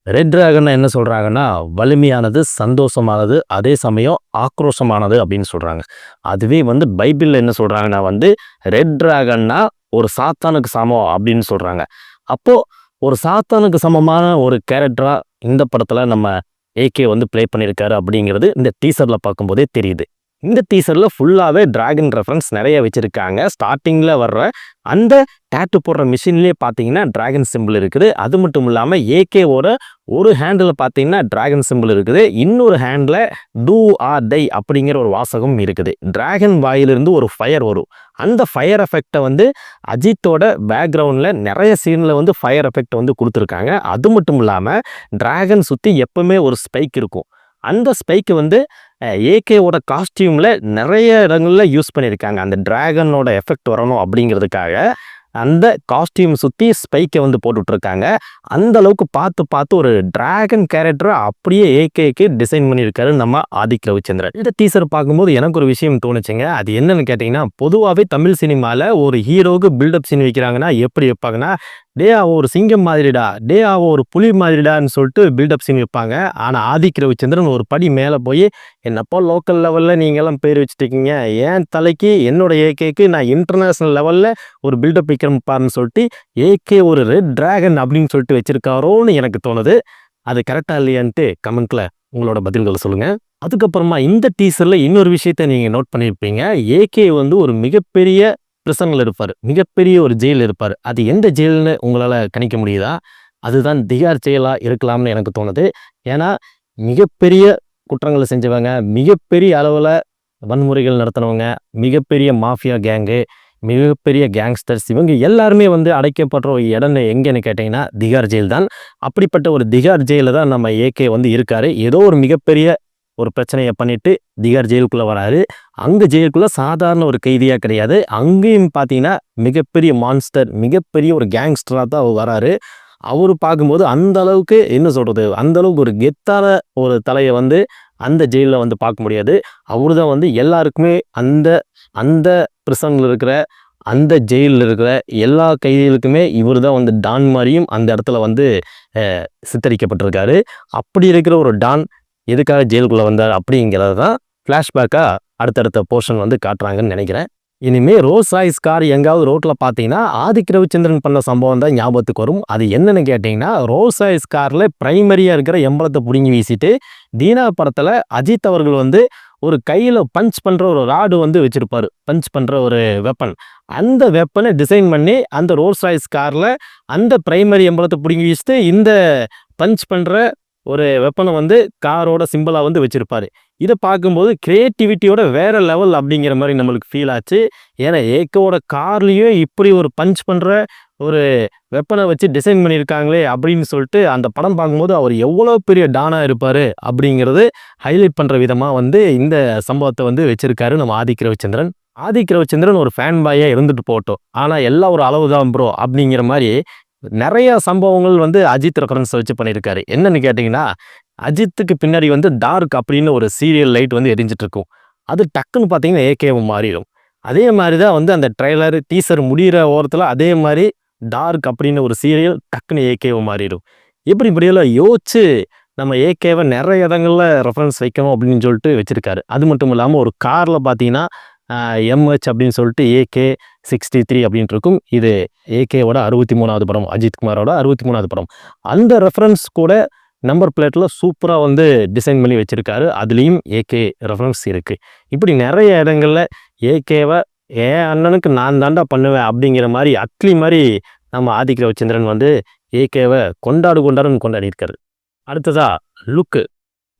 Red dragon என்ன சொல்றாங்கன்னா, வலிமையானது, சந்தோஷமானது, அதே சமயம் ஆக்ரோஷமானது அப்படின்னு சொல்றாங்க. அதுவே பைபிள்ல என்ன சொல்றாங்கன்னா ரெட் டிராகன்னா ஒரு சாத்தானுக்கு சமம் அப்படின்னு சொல்றாங்க. அப்போ ஒரு சாத்தானுக்கு சமமான ஒரு கேரக்டரா இந்த படத்துல நம்ம ஏகே ப்ளே பண்ணியிருக்காரு அப்படிங்கிறது இந்த டீசர்ல பார்க்கும்போதே தெரியுது. இந்த டீசர்ல ஃபுல்லாவே டிராகன் ரெஃபரன்ஸ் நிறைய வச்சிருக்காங்க. ஸ்டார்ட்டிங்ல வர்ற அந்த டேட்டு போடுற மிஷின்லயே பார்த்தீங்கன்னா டிராகன் சிம்பிள் இருக்குது. அது மட்டும் இல்லாம ஏகேவோட ஒரு ஹேண்டில் பார்த்தீங்கன்னா டிராகன் சிம்பிள் இருக்குது. இன்னொரு ஹேண்டில் டூ ஆர் டை அப்படிங்கிற ஒரு வாசகம் இருக்குது. டிராகன் வாயிலிருந்து ஒரு ஃபயர் வரும். அந்த ஃபயர் எஃபெக்டை அஜித்தோட பேக்ரவுண்டில் நிறைய சீனில் ஃபயர் எஃபெக்ட் கொடுத்துருக்காங்க. அது மட்டும் இல்லாமல் டிராகன் சுற்றி எப்பவுமே ஒரு ஸ்பைக் இருக்கும். அந்த ஸ்பைக்கு ஏகேவோட காஸ்டியூமில் நிறைய இடங்களில் யூஸ் பண்ணியிருக்காங்க. அந்த டிராகனோட எஃபெக்ட் வரணும் அப்படிங்கிறதுக்காக அந்த காஸ்டியூம் சுற்றி ஸ்பைக்கை போட்டுட்ருக்காங்க. அந்த அளவுக்கு பார்த்து ஒரு டிராகன் கேரக்டரை அப்படியே ஏகேக்கு டிசைன் பண்ணியிருக்காரு நம்ம ஆதிக் ரவிச்சந்திரன். இந்த டீசர் பார்க்கும்போது எனக்கு ஒரு விஷயம் தோணுச்சுங்க. அது என்னன்னு கேட்டிங்கன்னா, பொதுவாகவே தமிழ் சினிமாவில் ஒரு ஹீரோவுக்கு பில்டப் சீன் வைக்கிறாங்கன்னா எப்படி வைப்பாங்கன்னா, டே அவன் ஒரு சிங்கம் மாதிரிடா, டே அவன் ஒரு புலி மாதிரிடான்னு சொல்லிட்டு பில்டப் சீன் வைப்பாங்க. ஆனால் ஆதிக் ரவிச்சந்திரன் ஒரு படி மேலே போய், என்னப்பா லோக்கல் லெவலில் நீங்கள்லாம் பேர் வச்சுருக்கீங்க, ஏன் தலைக்கு என்னோட ஏகேக்கு நான் இன்டர்நேஷ்னல் லெவலில் ஒரு பில்டப் வைக்கிறப்பாருன்னு சொல்லிட்டு ஏகே ஒரு ரெட் டிராகன் அப்படின்னு சொல்லிட்டு வச்சிருக்காரோன்னு எனக்கு தோணுது. அது கரெக்டாக இல்லையான்ட்டு கமெண்ட்டில் உங்களோட பதில்களை சொல்லுங்கள். அதுக்கப்புறமா இந்த டீசரில் இன்னொரு விஷயத்த நீங்கள் நோட் பண்ணியிருப்பீங்க. ஏகே ஒரு மிகப்பெரிய பிரிசனில் இருப்பார், மிகப்பெரிய ஒரு ஜெயில் இருப்பார். அது எந்த ஜெயில்னு உங்களால் கணிக்க முடியுதா? அதுதான் திகார் ஜெயிலாக இருக்கலாம்னு எனக்கு தோணுது. ஏன்னா மிகப்பெரிய குற்றங்களை செஞ்சவங்க, மிகப்பெரிய அளவில் வன்முறைகள் நடத்தினவங்க, மிகப்பெரிய மாஃபியா கேங்கு, மிகப்பெரிய கேங்ஸ்டர்ஸ், இவங்க எல்லாருமே அடைக்கப்படுற ஒரு இடம் எங்கேன்னு கேட்டிங்கன்னா திகார் ஜெயில் தான். அப்படிப்பட்ட ஒரு திகார் ஜெயிலில் தான் நம்ம ஏகே இருக்கார். ஏதோ ஒரு மிகப்பெரிய ஒரு பிரச்சனையை பண்ணிட்டு திகார் ஜெயிலுக்குள்ளே வராரு. அங்கே ஜெயிலுக்குள்ளே சாதாரண ஒரு கைதியாக கிடையாது, அங்கேயும் பார்த்தீங்கன்னா மிகப்பெரிய மான்ஸ்டர், மிகப்பெரிய ஒரு கேங்ஸ்டராக தான் அவர் வராரு. அவர் பார்க்கும்போது அந்த அளவுக்கு என்ன சொல்கிறது, அந்த அளவுக்கு ஒரு கெத்தான ஒரு தலையை அந்த ஜெயிலில் பார்க்க முடியாது. அவரு தான் எல்லாருக்குமே அந்த அந்த பிரிசனில் இருக்கிற அந்த ஜெயிலில் இருக்கிற எல்லா கைதிகளுக்குமே இவர் தான் டான் மாதிரியும் அந்த இடத்துல சித்தரிக்கப்பட்டிருக்காரு. அப்படி இருக்கிற ஒரு டான் எதுக்காக ஜெயிலுக்குள்ளே வந்தார் அப்படிங்கிறது தான் ஃப்ளாஷ்பேக்காக அடுத்தடுத்த போர்ஷன் காட்டுறாங்கன்னு நினைக்கிறேன். இனிமேல் ரோல்ஸ் ராய்ஸ் கார் எங்காவது ரோட்டில் பார்த்தீங்கன்னா ஆதிக் ரவிச்சந்திரன் பண்ண சம்பவம் தான் ஞாபகத்துக்கு வரும். அது என்னன்னு கேட்டிங்கன்னா, ரோல்ஸ் ராய்ஸ் காரில் ப்ரைமரியாக இருக்கிற எம்பளத்தை பிடுங்கி வீசிட்டு தீனா படத்தில் அஜித் அவர்கள் ஒரு கையில் பஞ்ச் பண்ணுற ஒரு ராடு வச்சுருப்பார், பஞ்ச் பண்ணுற ஒரு வெப்பன். அந்த வெப்பனை டிசைன் பண்ணி அந்த ரோல்ஸ் ராய்ஸ் காரில் அந்த ப்ரைமரி எம்பளத்தை பிடுங்கி வீசிட்டு இந்த பஞ்ச் பண்ணுற ஒரு வெப்பனை காரோட சிம்பிளாக வச்சுருப்பார். இதை பார்க்கும்போது கிரியேட்டிவிட்டியோட வேறு லெவல் அப்படிங்கிற மாதிரி நம்மளுக்கு ஃபீல் ஆச்சு. ஏன்னா ஏகேவோட கார்லேயும் இப்படி ஒரு பஞ்ச் பண்ணுற ஒரு வெப்பனை வச்சு டிசைன் பண்ணியிருக்காங்களே அப்படின்னு சொல்லிட்டு அந்த படம் பார்க்கும்போது அவர் எவ்வளோ பெரிய டானாக இருப்பார் அப்படிங்கிறது ஹைலைட் பண்ணுற விதமாக இந்த சம்பவத்தை வச்சுருக்காரு நம்ம ஆதிக் ரவிச்சந்திரன். ஆதிக் ரவிச்சந்திரன் ஒரு ஃபேன் பாயாக இருந்துட்டு போட்டோம், ஆனால் எல்லாம் ஒரு அளவு தான் ப்ரோ அப்படிங்கிற மாதிரி நிறைய சம்பவங்கள் அஜித் ரெஃபரன்ஸ் வச்சு பண்ணியிருக்காரு. என்னன்னு கேட்டிங்கன்னா, அஜித்துக்கு பின்னாடி டார்க் அப்படின்னு ஒரு சீரியல் லைட் எரிஞ்சிட்டு இருக்கும். அது டக்குன்னு பார்த்தீங்கன்னா ஏகேவும் மாறிடும். அதே மாதிரி தான் அந்த ட்ரெய்லர் டீசர் முடிகிற ஓரத்தில் அதே மாதிரி டார்க் அப்படின்னு ஒரு சீரியல் டக்குன்னு ஏகேவும் மாறிடும். இப்படியெல்லாம் யோசிச்சு நம்ம ஏகேவை நிறைய இடங்களில் ரெஃபரன்ஸ் வைக்கணும் அப்படின்னு சொல்லிட்டு வச்சுருக்காரு. அது மட்டும் இல்லாமல் ஒரு காரில் பார்த்தீங்கன்னா எம்ஹெச் அப்படின்னு சொல்லிட்டு AK63 அப்படின்ட்டு இருக்கும். இது ஏகேவோட 63வது படம், அஜித்குமாரோட 63வது படம். அந்த ரெஃபரன்ஸ் கூட நம்பர் பிளேட்டில் சூப்பராக டிசைன் பண்ணி வச்சுருக்காரு. அதுலேயும் ஏகே ரெஃபரன்ஸ் இருக்குது. இப்படி நிறைய இடங்களில் ஏகேவை என் அண்ணனுக்கு நான் தாண்டா பண்ணுவேன் அப்படிங்கிற மாதிரி அட்லி மாதிரி நம்ம ஆதிக் ரவிச்சந்திரன் ஏகேவை கொண்டாடுன்னு கொண்டாடியிருக்காரு. அடுத்ததாக லுக்கு.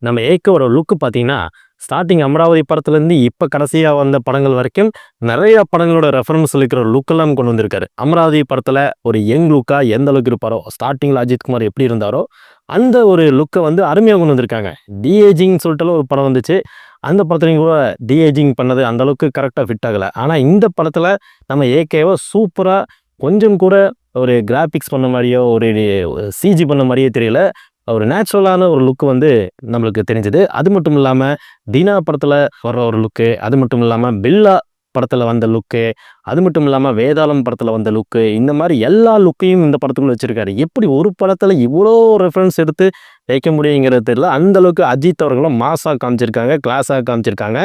நம்ம ஏகேவோட லுக்கு பார்த்தீங்கன்னா, ஸ்டார்டிங் அமராவதி படத்துலேருந்து இப்போ கடைசியாக வந்த படங்கள் வரைக்கும் நிறைய படங்களோட ரெஃபரன்ஸ் இருக்கிற லுக்கெல்லாம் கொண்டு வந்திருக்காரு. அமராவதி படத்தில் ஒரு யங் லுக்காக எந்த அளவுக்கு இருப்பாரோ, ஸ்டார்டிங்கில் அஜித்குமார் எப்படி இருந்தாரோ அந்த ஒரு லுக்கை அருமையாக கொண்டு வந்திருக்காங்க. டிஏஜிங் சொல்லிட்டு ஒரு படம் வந்துச்சு. அந்த படத்துலையும் கூட டிஏஜிங் பண்ணது அந்தளவுக்கு கரெக்டாக ஃபிட் ஆகலை. ஆனால் இந்த படத்தில் நம்ம ஏகேவை சூப்பராக, கொஞ்சம் கூட ஒரு கிராஃபிக்ஸ் பண்ண மாதிரியோ ஒரு சிஜி பண்ண மாதிரியே தெரியல, ஒரு நேச்சுரலான ஒரு லுக்கு நம்மளுக்கு தெரிஞ்சது. அது மட்டும் இல்லாமல் தீனா படத்தில் வர்ற ஒரு லுக்கு, அது மட்டும் இல்லாமல் பில்லா படத்தில் வந்த லுக்கு, அது மட்டும் இல்லாமல் வேதாளம் படத்தில் வந்த லுக்கு, இந்த மாதிரி எல்லா லுக்கையும் இந்த படத்துக்குள்ள வச்சிருக்காரு. எப்படி ஒரு படத்தில் இவ்வளோ ரெஃபரன்ஸ் எடுத்து வைக்க முடியுங்கிறது தெரியல. அந்த அளவுக்கு அஜித் அவர்களும் மாஸாக காமிச்சிருக்காங்க, கிளாஸாக காமிச்சிருக்காங்க.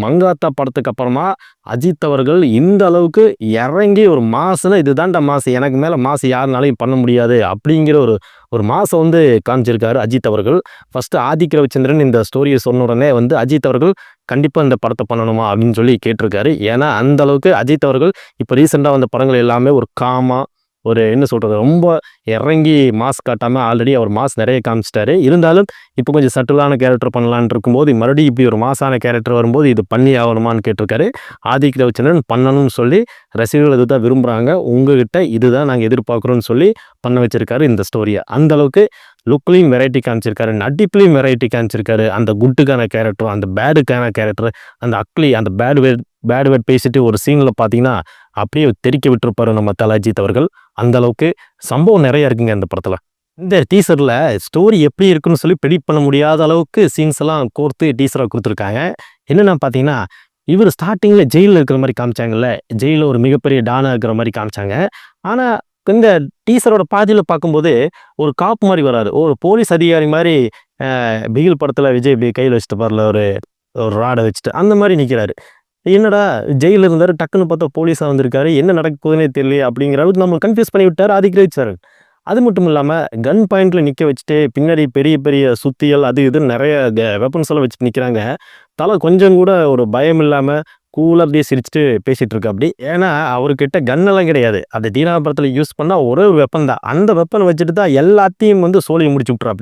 மங்காத்தா படத்துக்கு அப்புறமா அஜித் அவர்கள் இந்த அளவுக்கு இறங்கி ஒரு மாசுன்னு இதுதான்டா மாசு, எனக்கு மேலே மாசு யாருனாலையும் பண்ண முடியாது அப்படிங்கிற ஒரு மாசம் வந்து காமிச்சிருக்காரு அஜித் அவர்கள். ஃபர்ஸ்ட் ஆதிக் ரவிச்சந்திரன் இந்த ஸ்டோரியை சொன்ன உடனே வந்து அஜித் அவர்கள் கண்டிப்பாக இந்த படத்தை பண்ணணுமா அப்படின்னு சொல்லி கேட்டிருக்காரு. ஏன்னா அந்த அளவுக்கு அஜித் அவர்கள் இப்போ ரீசெண்டாக வந்த படங்கள் எல்லாமே ஒரு காமா, ஒரு என்ன சொல்கிறது, ரொம்ப இறங்கி மாஸ் காட்டாமல் ஆல்ரெடி அவர் மாஸ் நிறைய காமிச்சிட்டாரு. இருந்தாலும் இப்போ கொஞ்சம் சட்டிலான கேரக்டர் பண்ணலான்னு இருக்கும்போது மறுபடியும் இப்படி ஒரு மாசான கேரக்டர் வரும்போது இது பண்ணி ஆகணுமான்னு கேட்டிருக்காரு. ஆதிக் ரவிச்சந்திரன் பண்ணணும்னு சொல்லி ரசிகர்கள் இதுதான் விரும்புகிறாங்க, உங்ககிட்ட இதுதான் நாங்கள் எதிர்பார்க்குறோன்னு சொல்லி பண்ண வச்சிருக்காரு இந்த ஸ்டோரியை. அந்தளவுக்கு லுக்லையும் வெரைட்டி காமிச்சிருக்காரு, நடிப்புலையும் வெரைட்டி காமிச்சிருக்காரு. அந்த குட்டுக்கான கேரக்டர், அந்த பேடுக்கான கேரக்டர், அந்த அக்லி, அந்த பேட் வேர்ட் பேசிட்டு ஒரு சீனில் பார்த்தீங்கன்னா அப்படியே தெரிக்க விட்டுருப்பாரு நம்ம தல அஜித் அவர்கள். அந்த அளவுக்கு சம்பவம் நிறைய இருக்குங்க இந்த படத்தில். இந்த டீசரில் ஸ்டோரி எப்படி இருக்குன்னு சொல்லி ப்ரெடிக்ட் பண்ண முடியாத அளவுக்கு சீன்ஸ் எல்லாம் கோர்த்து டீசராக கொடுத்துருக்காங்க. என்னென்னா பார்த்தீங்கன்னா, இவர் ஸ்டார்டிங்கில் ஜெயிலில் இருக்கிற மாதிரி காமிச்சாங்கல்ல, ஜெயிலில் ஒரு மிகப்பெரிய டானாக இருக்கிற மாதிரி காமிச்சாங்க. ஆனால் இந்த டீசரோட பாதியில் பார்க்கும்போது ஒரு காப்பு மாதிரி வராது, ஒரு போலீஸ் அதிகாரி மாதிரி. பிகில் படத்தில் விஜய் இப்படி கையில் வச்சுட்டு பாருல, ஒரு ராடை வச்சுட்டு அந்த மாதிரி நிற்கிறாரு. என்னடா ஜெயிலில் இருந்தார், டக்குன்னு பார்த்தா போலீஸாக வந்திருக்காரு, என்ன நடக்க போகுதுன்னே தெரியல அப்படிங்கிற அளவுக்கு நம்ம கன்ஃபியூஸ் பண்ணி விட்டார் ஆதிக் ரவிச்சந்திரன். அது மட்டும் இல்லாமல் கன் பாயிண்டில் நிற்க வச்சுட்டு பின்னாடி பெரிய பெரிய சுத்தியல் அது இதுன்னு நிறைய வெப்பன்ஸ் எல்லாம் வச்சுட்டு நிற்கிறாங்க. தலை கொஞ்சம் கூட ஒரு பயம் இல்லாமல் கூலாக அப்படியே சிரிச்சுட்டு பேசிகிட்டு இருக்கா அப்படி. ஏன்னா அவர்கிட்ட கன்னெல்லாம் கிடையாது, அந்த தீனா படத்தில் யூஸ் பண்ணால் ஒரே ஒரு வெப்பன் தான். அந்த வெப்பனை வச்சுட்டு தான் எல்லாத்தையும் வந்து சோழியை முடிச்சு விட்றா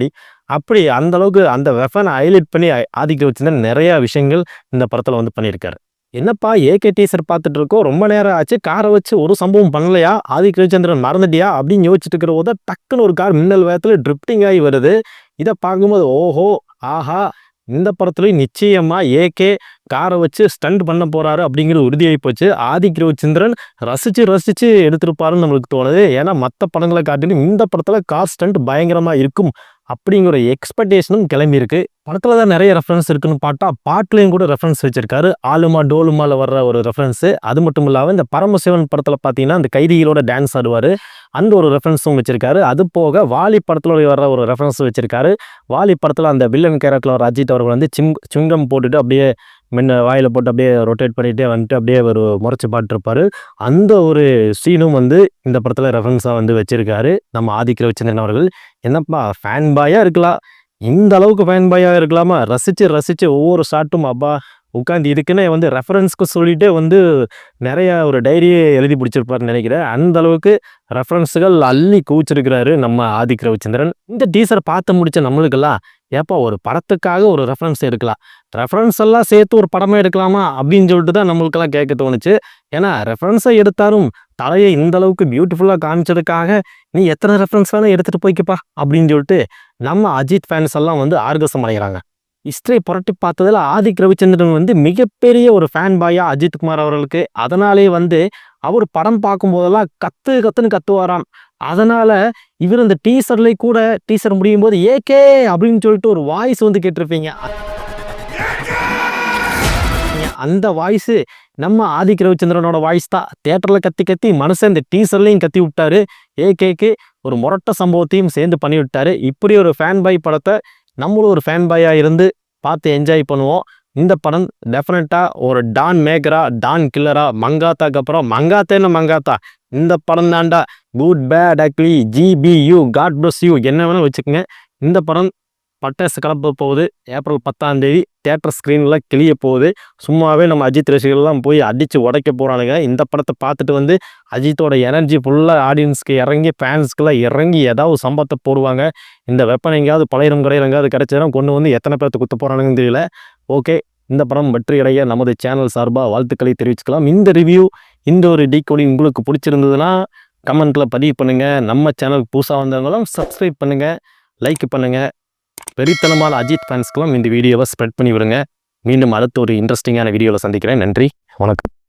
அப்படி அந்த அளவுக்கு அந்த வெப்பனை ஹைலைட் பண்ணி ஆதிக் ரவிச்சந்திரன் நிறையா விஷயங்கள் இந்த படத்தில் வந்து பண்ணியிருக்காரு. என்னப்பா ஏகே டீசர் பார்த்துட்டு இருக்கோம், ரொம்ப நேரம் ஆச்சு, காரை வச்சு ஒரு சம்பவம் பண்ணலையா, ஆதிக் ரவிச்சந்திரன் மறந்துட்டியா அப்படின்னு யோசிச்சுட்டு இருக்கிற போது டக்குன்னு ஒரு கார் மின்னல் வேகத்தில் ட்ரிப்டிங் ஆகி வருது. இதை பார்க்கும்போது ஓஹோ ஆஹா, இந்த படத்துலையும் நிச்சயமா ஏகே காரை வச்சு ஸ்டண்ட் பண்ண போறாரு அப்படிங்கிறது உறுதியாகி போச்சு. ஆதிக் ரவிச்சந்திரன் ரசிச்சு எடுத்திருப்பாருன்னு நம்மளுக்கு தோணுது. ஏன்னா மற்ற படங்களை காட்டிலும் இந்த படத்தில் கார் ஸ்டண்ட் பயங்கரமாக இருக்கும் அப்படிங்கிற எக்ஸ்பெக்டேஷனும் கிளம்பியிருக்கு. படத்தில் தான் நிறைய ரெஃபரன்ஸ் இருக்குன்னு பார்த்தா பாட்டுலையும் கூட ரெஃபரன்ஸ் வச்சிருக்காரு. ஆலுமா டோலுமாவில் வர்ற ஒரு ரெஃபரன்ஸு. அது மட்டும் இல்லாமல் இந்த பரமசிவன் படத்தில் பார்த்தீங்கன்னா அந்த கைதிகளோட டான்ஸ் ஆடுவார், அந்த ஒரு ரெஃபரன்ஸும் வச்சிருக்காரு. அது போக வாலி படத்தில் வர்ற ஒரு ரெஃபரன்ஸும் வச்சிருக்காரு. வாலி படத்தில் அந்த வில்லன் கேரக்டரில் வர அஜித் அவர்கள் வந்து சிங்கம் போட்டுட்டு அப்படியே வாயில் போட்டு அப்படியே ரொட்டேட் பண்ணிகிட்டே வந்துட்டு அப்படியே ஒரு முறைச்சி பாட்டுருப்பார். அந்த ஒரு சீனும் வந்து இந்த படத்தில் ரெஃபரன்ஸாக வந்து வச்சுருக்காரு நம்ம ஆதிக் ரவிச்சந்திரன் அவர்கள். என்னப்பா ஃபேன் பாயாக இருக்கலாம், இந்த அளவுக்கு ஃபேன் பாயாக இருக்கலாமா, ரசித்து ஒவ்வொரு ஷாட்டும் அப்பா உட்காந்து இதுக்குன்னு வந்து ரெஃபரன்ஸ்க்கு சொல்லிகிட்டே வந்து நிறையா ஒரு டைரியே எழுதி பிடிச்சிருப்பாருன்னு நினைக்கிறேன். அந்த அளவுக்கு ரெஃபரன்ஸுகள் அள்ளி குவிச்சிருக்கிறாரு நம்ம ஆதிக் ரவிச்சந்திரன். இந்த டீசரை பார்த்து முடிச்ச நம்மளுக்கெல்லாம் ஏப்பா ஒரு படத்துக்காக ஒரு ரெஃபரன்ஸ் எடுக்கலாம், ரெஃபரன்ஸ் எல்லாம் சேர்த்து ஒரு படமே எடுக்கலாமா அப்படின்னு சொல்லிட்டு தான் நம்மளுக்கெல்லாம் கேட்க தோணுச்சு. ஏன்னா ரெஃபரன்ஸை எடுத்தாலும் தலையை இந்த அளவுக்கு பியூட்டிஃபுல்லாக காமிச்சதுக்காக நீ எத்தனை ரெஃபரன்ஸ் வேணால் எடுத்துகிட்டு போய்க்கப்பா அப்படின்னு சொல்லிட்டு நம்ம அஜித் ஃபேன்ஸ் எல்லாம் வந்து ஆர்கசம் அடைகிறாங்க. ஹிஸ்டரி புரட்டி பார்த்ததில் ஆதிக் ரவிச்சந்திரன் வந்து மிகப்பெரிய ஒரு ஃபேன் பாயா அஜித்குமார் அவர்களுக்கு. அதனாலே வந்து அவர் படம் பார்க்கும்போதெல்லாம் கத்துன்னு கத்துவாராம். அதனால இவர் இந்த டீசர்லேயே கூட டீசர் முடியும் போது ஏகே அப்படின்னு சொல்லிட்டு ஒரு வாய்ஸ் வந்து கேட்டிருப்பீங்க. அந்த வாய்ஸு நம்ம ஆதிக் ரவிச்சந்திரனோட வாய்ஸ் தான். தியேட்டரில் கத்தி மனுஷன் இந்த டீசர்லையும் கத்தி விட்டாரு. ஏகேக்கு ஒரு முரட்ட சம்பவத்தையும் சேர்ந்து பண்ணி விட்டாரு. இப்படி ஒரு ஃபேன் பாய் படத்தை நம்மளும் ஒரு ஃபேன் பாயாக இருந்து பார்த்து என்ஜாய் பண்ணுவோம். இந்த படம் டெஃபினட்டாக ஒரு டான் மேக்கரா, டான் கில்லரா, மங்காத்தாக்கு அப்புறம் மங்காத்தா இந்த படம் தாண்டா. Good bad ugly, GBU, God bless you, என்ன வேணால் வச்சுக்கோங்க. இந்த படம் பட்டாசு கலப்ப போகுது. ஏப்ரல் 10ஆம் தேதி தியேட்டர் ஸ்க்ரீனில் கிளிய போகுது. சும்மாவே நம்ம அஜித் ரசிகர்கள்லாம் போய் அடித்து உடைக்க போகிறானுங்க. இந்த படத்தை பார்த்துட்டு வந்து அஜித்தோட எனர்ஜி ஃபுல்லாக ஆடியன்ஸ்க்கு இறங்கி, ஃபேன்ஸ்க்கெல்லாம் இறங்கி ஏதாவது சம்பவத்தை போடுவாங்க. இந்த வெப்பன் எங்கேயாவது பழையிறம் கடையில் எங்கேயாவது கிடச்சிடும் கொண்டு வந்து எத்தனை பேர்த்து குத்த போகிறானுங்கன்னு தெரியல. ஓகே, இந்த படம் வெற்றியடைய நமது சேனல் சார்பாக வாழ்த்துக்களை தெரிவிச்சுக்கலாம். இந்த ரிவ்யூ, இந்த ஒரு டீகோடிங் உங்களுக்கு பிடிச்சிருந்ததுன்னா கமெண்ட்டில் பதிவு பண்ணுங்கள். நம்ம சேனலுக்கு புதுசாக வந்தவங்களும் சப்ஸ்கிரைப் பண்ணுங்கள், லைக் பண்ணுங்கள். பெரித்தனமான அஜித் ஃபேன்ஸ்க்கெல்லாம் இந்த வீடியோவை ஸ்ப்ரெட் பண்ணி விடுங்க. மீண்டும் அடுத்த ஒரு இன்ட்ரெஸ்டிங்கான வீடியோவில் சந்திக்கிறேன். நன்றி, வணக்கம்.